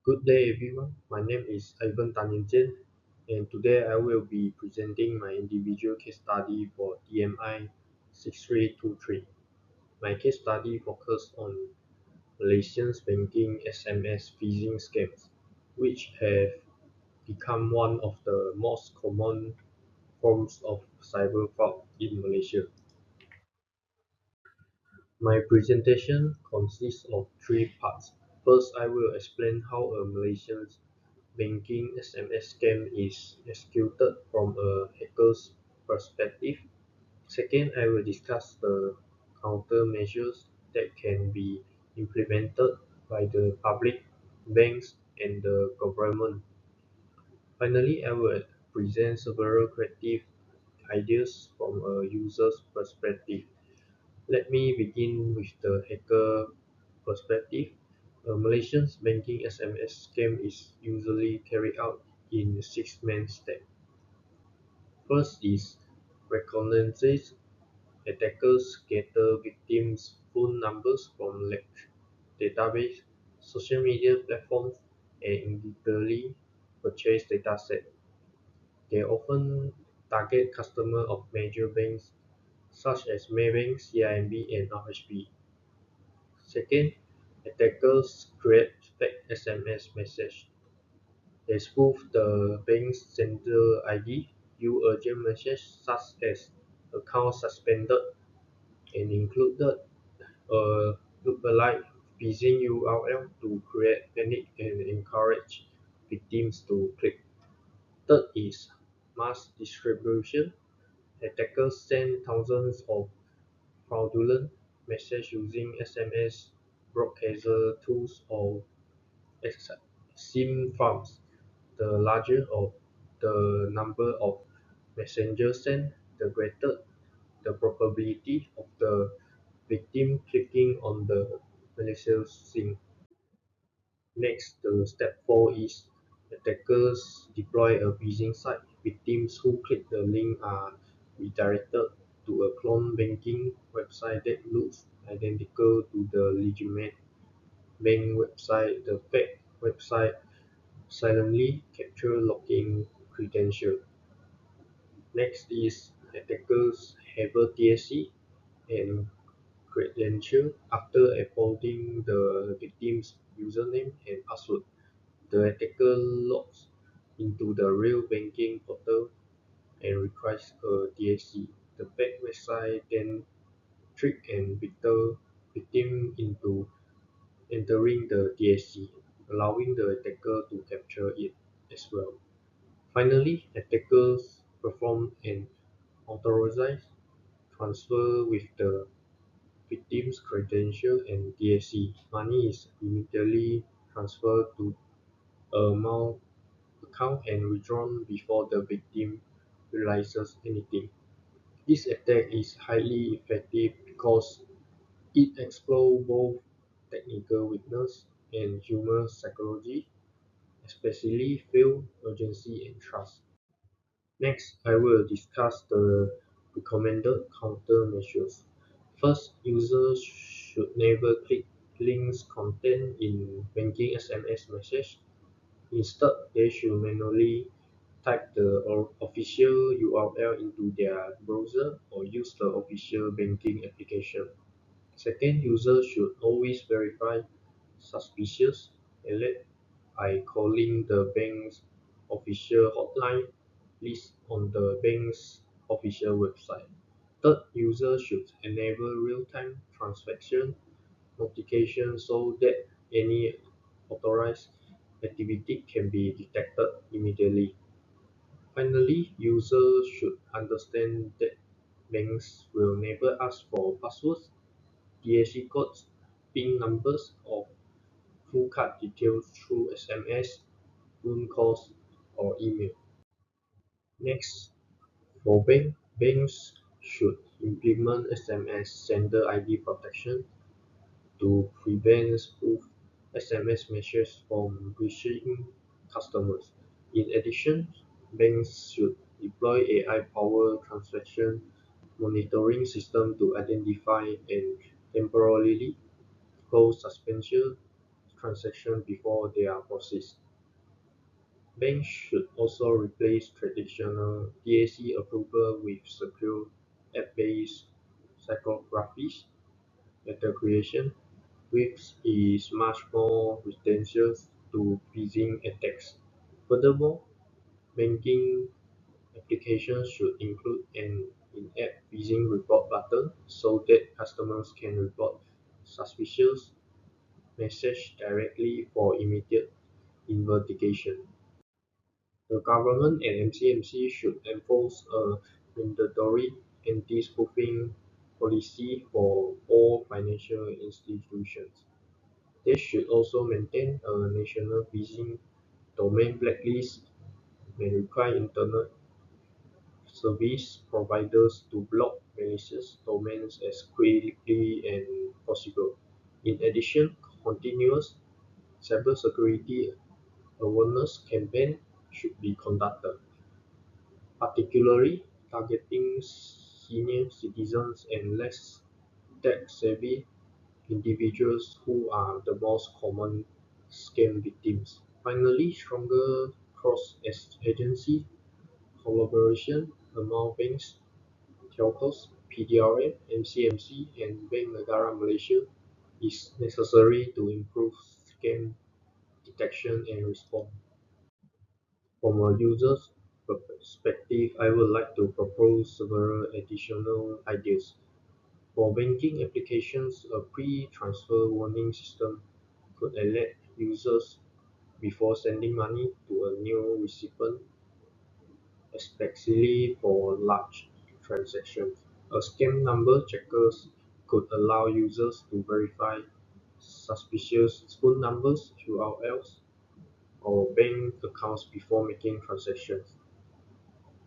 Good day, everyone. My name is Ivan Tan, and today I will be presenting my individual case study for TMI6323. My case study focuses on Malaysia's banking SMS phishing scams, which have become one of the most common forms of cyber fraud in Malaysia. My presentation consists of three parts. First, I will explain how a Malaysian banking SMS scam is executed from a hacker's perspective. Second, I will discuss the countermeasures that can be implemented by the public, banks, and the government. Finally, I will present several creative ideas from a user's perspective. Let me begin with the hacker perspective. A Malaysian's banking SMS scam is usually carried out in six main steps. First is reconnaissance. Attackers gather victims' phone numbers from leaked database, social media platforms, and illegally purchased datasets. They often target customers of major banks such as Maybank, CIMB, and RHB. Second, attackers create fake SMS messages. They spoof the bank's sender ID, use urgent messages such as "account suspended" and included a lookalike phishing URL to create panic and encourage victims to click. Third is mass distribution. Attackers send thousands of fraudulent messages using SMS broadcaster tools or SIM farms. The larger of the number of messages sent, the greater the probability of the victim clicking on the malicious link. Next, the step 4 is attackers deploy a phishing site. Victims who click the link are redirected to a clone banking website that looks identical to the legitimate bank website. The fake website silently capture login credentials. Next is attackers have a TSC and credential after uploading the victim's username and password. The attacker logs into the real banking portal and requires a TSC. The fake website then trick and victim into entering the TSC, allowing the attacker to capture it as well. Finally, attackers perform an authorized transfer with the victim's credential and TSC. Money is immediately transferred to a Mount account and withdrawn before the victim realizes anything. This attack is highly effective because it exploits both technical weakness and human psychology, especially fear, urgency, and trust. Next, I will discuss the recommended countermeasures. First, users should never click links contained in banking SMS message. Instead, they should manually type the official URL into their browser or use the official banking application. Second, users should always verify suspicious alert by calling the bank's official hotline list on the bank's official website. Third, users should enable real-time transaction notification so that any authorized activity can be detected immediately. Finally, users should understand that banks will never ask for passwords, TAC codes, PIN numbers, or full card details through SMS, phone calls, or email. Next, for banks should implement SMS sender ID protection to prevent spoof SMS messages from reaching customers. In addition, banks should deploy AI-powered transaction monitoring system to identify and temporarily hold suspicious transactions before they are processed. Banks should also replace traditional DAC approval with secure app-based cryptography method creation, which is much more resistant to phishing attacks. Furthermore, banking applications should include an in-app phishing report button so that customers can report suspicious messages directly for immediate investigation. The government and MCMC should enforce a mandatory anti-spoofing policy for all financial institutions. They should also maintain a national phishing domain blacklist and require Internet service providers to block malicious domains as quickly as possible. In addition, continuous cybersecurity awareness campaigns should be conducted, particularly targeting senior citizens and less tech-savvy individuals who are the most common scam victims. Finally, stronger cross-agency collaboration among banks, telcos, PDRM, MCMC, and Bank Negara Malaysia is necessary to improve scam detection and response. From a user's perspective, I would like to propose several additional ideas. For banking applications, a pre-transfer warning system could alert users before sending money to a new recipient, especially for large transactions. A scam number checker could allow users to verify suspicious phone numbers, URLs, or bank accounts before making transactions.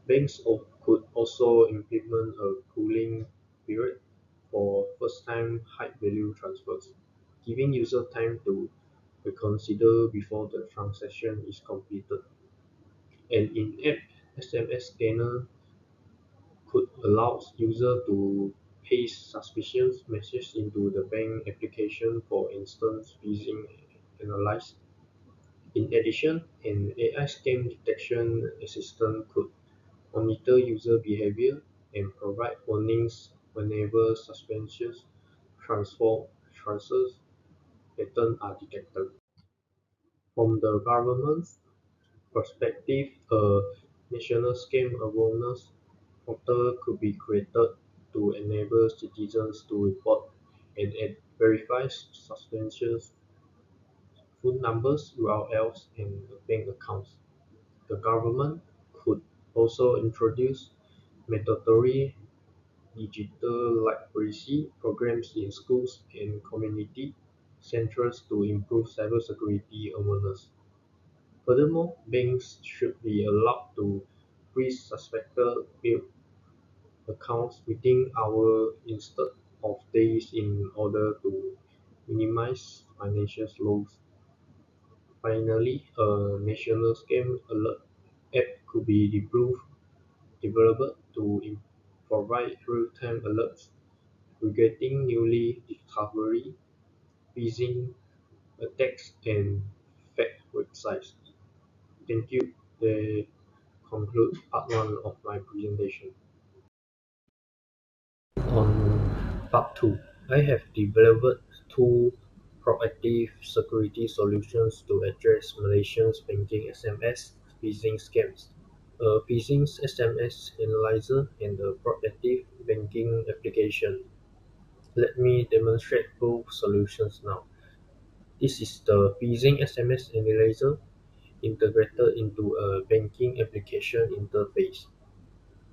Banks could also implement a cooling period for first-time high-value transfers, giving users time to reconsider before the transaction is completed. An in-app SMS scanner could allow users to paste suspicious messages into the bank application for instant phishing analysis. In addition, an AI scam detection assistant could monitor user behavior and provide warnings whenever suspicious transfer patterns are detected. From the government's perspective, a national scam awareness portal could be created to enable citizens to report and verify suspicious phone numbers, URLs, and bank accounts. The government could also introduce mandatory digital literacy programs in schools and community centers to improve cybersecurity awareness. Furthermore, banks should be allowed to freeze suspected bill accounts within hours instead of days in order to minimize financial loss. Finally, a national scam alert app could be developed to provide real-time alerts regarding newly discovered phishing attacks and fake websites. Thank you. That concludes part one of my presentation. On part two, I have developed two proactive security solutions to address Malaysia's banking SMS phishing scams: a phishing SMS analyzer and a proactive banking application. Let me demonstrate both solutions now. This is the phishing SMS analyzer integrated into a banking application interface.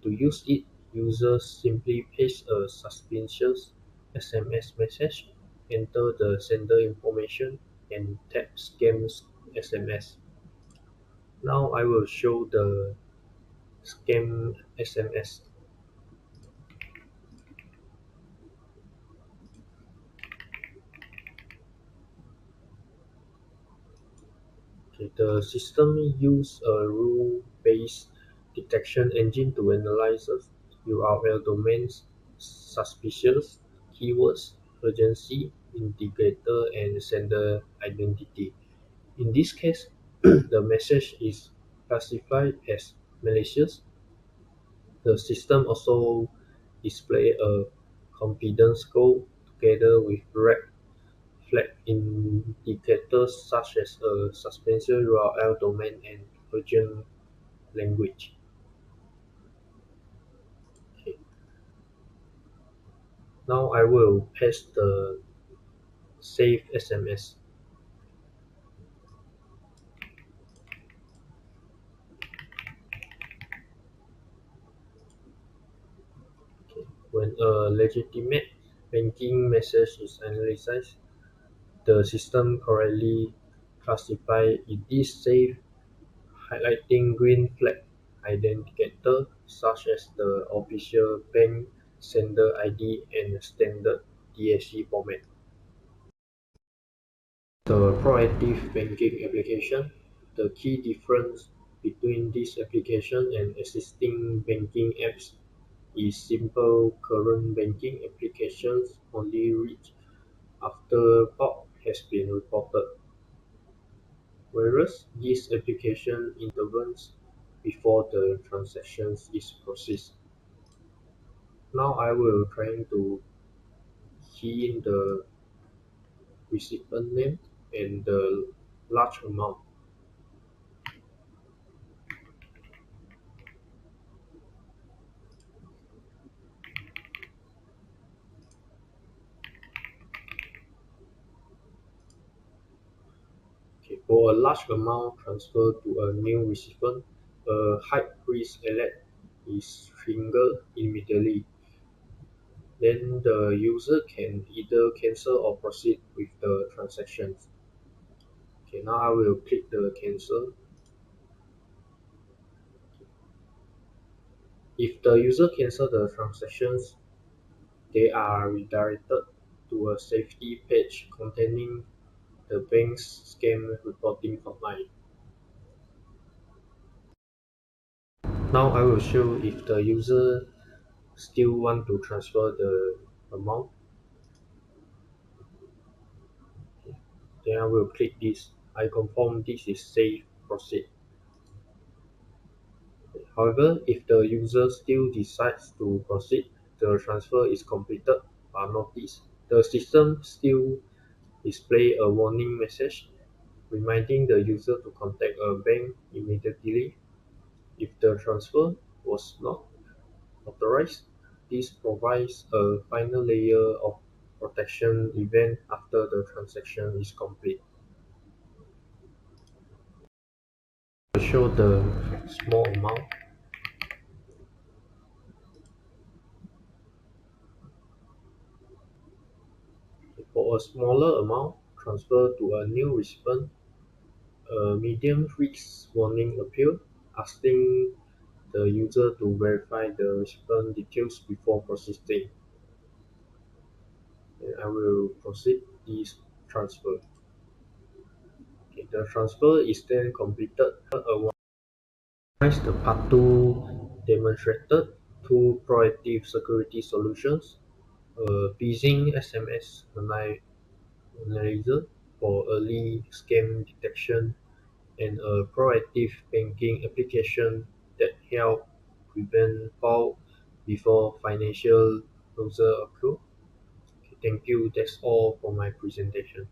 To use it, users simply paste a suspicious SMS message, enter the sender information, and tap Scam SMS. Now I will show the Scam SMS. Okay, the system uses a rule-based detection engine to analyze URL domains, suspicious keywords, urgency, indicator and sender identity. In this case, the message is classified as malicious. The system also displays a confidence score together with red flag indicators such as a suspicious URL domain and urgent language. Okay. Now I will paste the save SMS. Okay. When a legitimate banking message is analyzed, the system correctly classifies it is safe, highlighting green flag identifier such as the official bank sender ID and standard DSC format. The proactive banking application. The key difference between this application and existing banking apps is simple. Current banking applications only reach after fault has been reported, whereas this application intervenes before the transaction is processed. Now I will try to key in the recipient name and the large amount. Okay, for a large amount transferred to a new recipient, a high-risk alert is triggered immediately. Then the user can either cancel or proceed with the transactions. Okay, now I will click the cancel. If the user cancel the transactions, they are redirected to a safety page containing the bank's scam reporting hotline. Now I will show if the user still want to transfer the amount. Then I will click this. I confirm this is safe, proceed. However, if the user still decides to proceed, the transfer is completed but notice. The system still display a warning message reminding the user to contact a bank immediately if the transfer was not authorized. This provides a final layer of protection even after the transaction is complete. To show the small amount, for a smaller amount transferred to a new recipient, a medium risk warning appears, asking the user to verify the recipient details before processing. And I will proceed this transfer. Okay, the transfer is then completed. The part 2 demonstrated two proactive security solutions, a phishing SMS analyzer for early scam detection, and a proactive banking application that help prevent fraud before financial losses occur. Okay, thank you. That's all for my presentation.